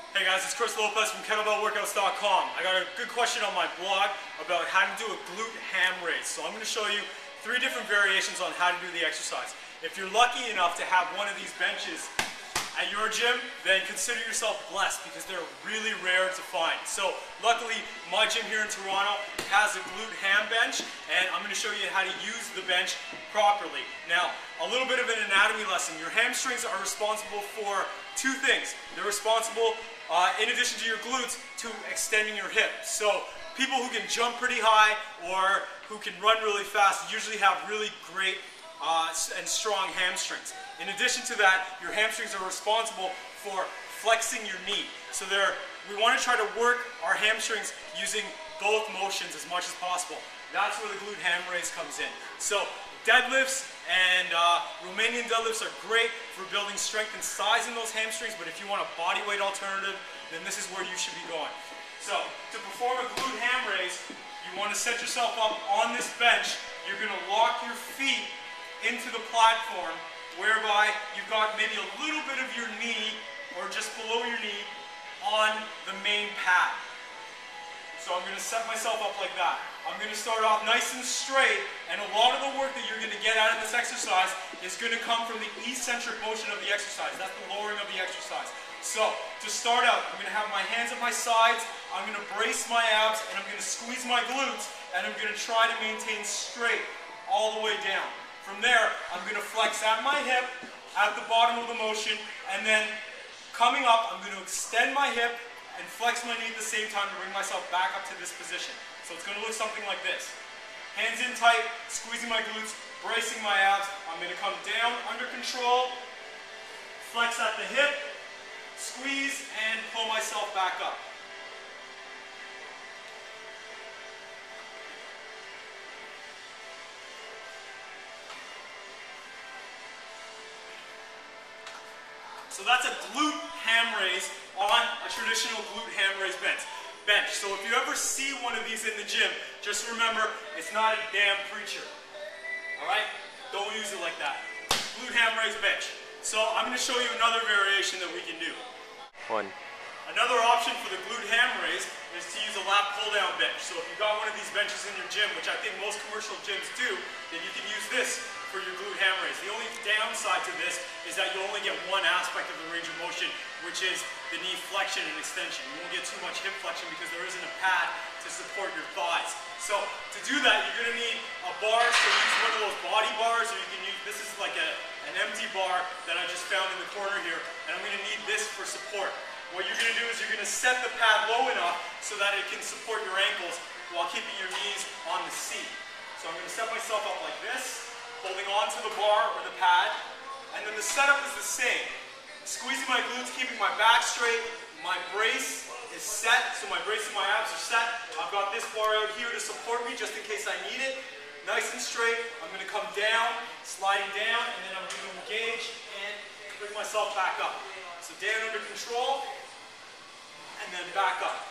Hey guys, it's Chris Lopez from Kettlebell Workouts.com. I got a good question on my blog about how to do a glute ham raise. So I'm going to show you 3 different variations on how to do the exercise. If you're lucky enough to have one of these benches at your gym, then consider yourself blessed because they're really rare to find. So luckily, my gym here in Toronto has a glute ham bench, and I'm going to show you how to use the bench properly. Now, a little bit of an anatomy lesson. Your hamstrings are responsible for 2 things. They're responsible, in addition to your glutes, to extending your hip. So people who can jump pretty high or who can run really fast usually have really great and strong hamstrings. In addition to that, your hamstrings are responsible for flexing your knee. So we want to try to work our hamstrings using both motions as much as possible. That's where the glute ham raise comes in. So deadlifts and Romanian deadlifts are great for building strength and size in those hamstrings, but if you want a body weight alternative, then this is where you should be going. So to perform a glute ham raise, you want to set yourself up on this bench. You're going to lock your feet into the platform, whereby you've got maybe a little bit of your knee or just below your knee on the main pad. So I'm going to set myself up like that. I'm going to start off nice and straight, and a lot of the work that you're going to get out of this exercise is going to come from the eccentric motion of the exercise. That's the lowering of the exercise. So to start out, I'm going to have my hands at my sides, I'm going to brace my abs, and I'm going to squeeze my glutes, and I'm going to try to maintain straight all the way down. From there, I'm going to flex at my hip at the bottom of the motion, and then coming up, I'm going to extend my hip and flex my knee at the same time to bring myself back up to this position. So it's going to look something like this. Hands in tight, squeezing my glutes, bracing my abs. I'm going to come down under control, flex at the hip, squeeze, and pull myself back up. So that's a glute ham raise on a traditional glute ham raise bench. So if you ever see one of these in the gym, just remember, it's not a damn preacher. Alright? Don't use it like that. Glute ham raise bench. So I'm going to show you another variation that we can do. Another option for the glute ham raise is to use a lat pull down bench. So if you've got one of these benches in your gym, which I think most commercial gyms do, then you can use this for your glute ham raise. The only downside to this is that you only get one aspect of the range of motion, which is the knee flexion and extension. You won't get too much hip flexion because there isn't a pad to support your thighs. So to do that, you're going to need a bar. So use one of those body bars, or you can use, this is like an empty bar that I just found in the corner here, and I'm going to need this for support. What you're going to do is you're going to set the pad low enough so that it can support your ankles while keeping your knees on the seat. So I'm going to set myself up like this, holding on to the bar or the pad, and then the setup is the same. Squeezing my glutes, keeping my back straight, my brace is set, so my brace and my abs are set. I've got this bar out here to support me just in case I need it. Nice and straight, I'm going to come down, sliding down, and then I'm going to engage and bring myself back up. So down under control, and then back up.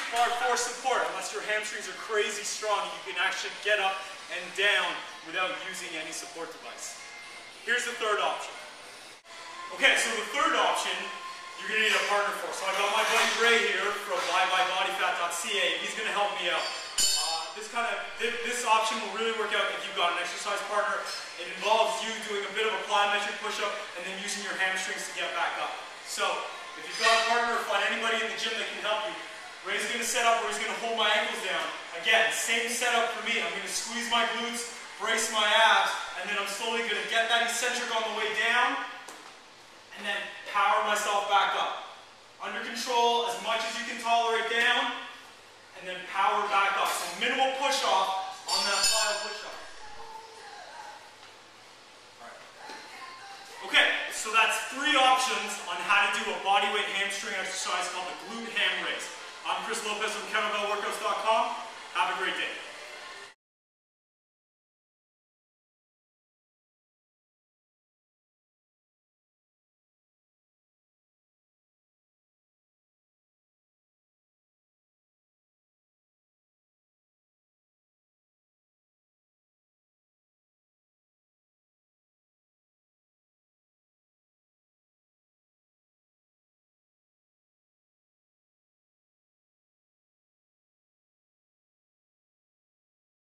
Bar for support, unless your hamstrings are crazy strong and you can actually get up and down without using any support device. Here's the third option. Okay, so the third option you're going to need a partner for. So I got my buddy Ray here from bodyweight.ca. He's going to help me out. This option will really work out if you've got an exercise partner. It involves you doing a bit of a plyometric push-up and then using your hamstrings to get back up. So if you've got a partner or find anybody in the gym that can help you, Ray's going to set up where he's going to hold my ankles down. Again, same setup for me. I'm going to squeeze my glutes, brace my abs, and then I'm slowly going to get that eccentric on the way down, and then power myself back up. Under control, as much as you can tolerate down, and then power back up. So minimal push-off on that plyo push-off. Okay, so that's 3 options on how to do a bodyweight hamstring exercise called the glute ham raise. I'm Chris Lopez from Kettlebell Workouts.com. Have a great day.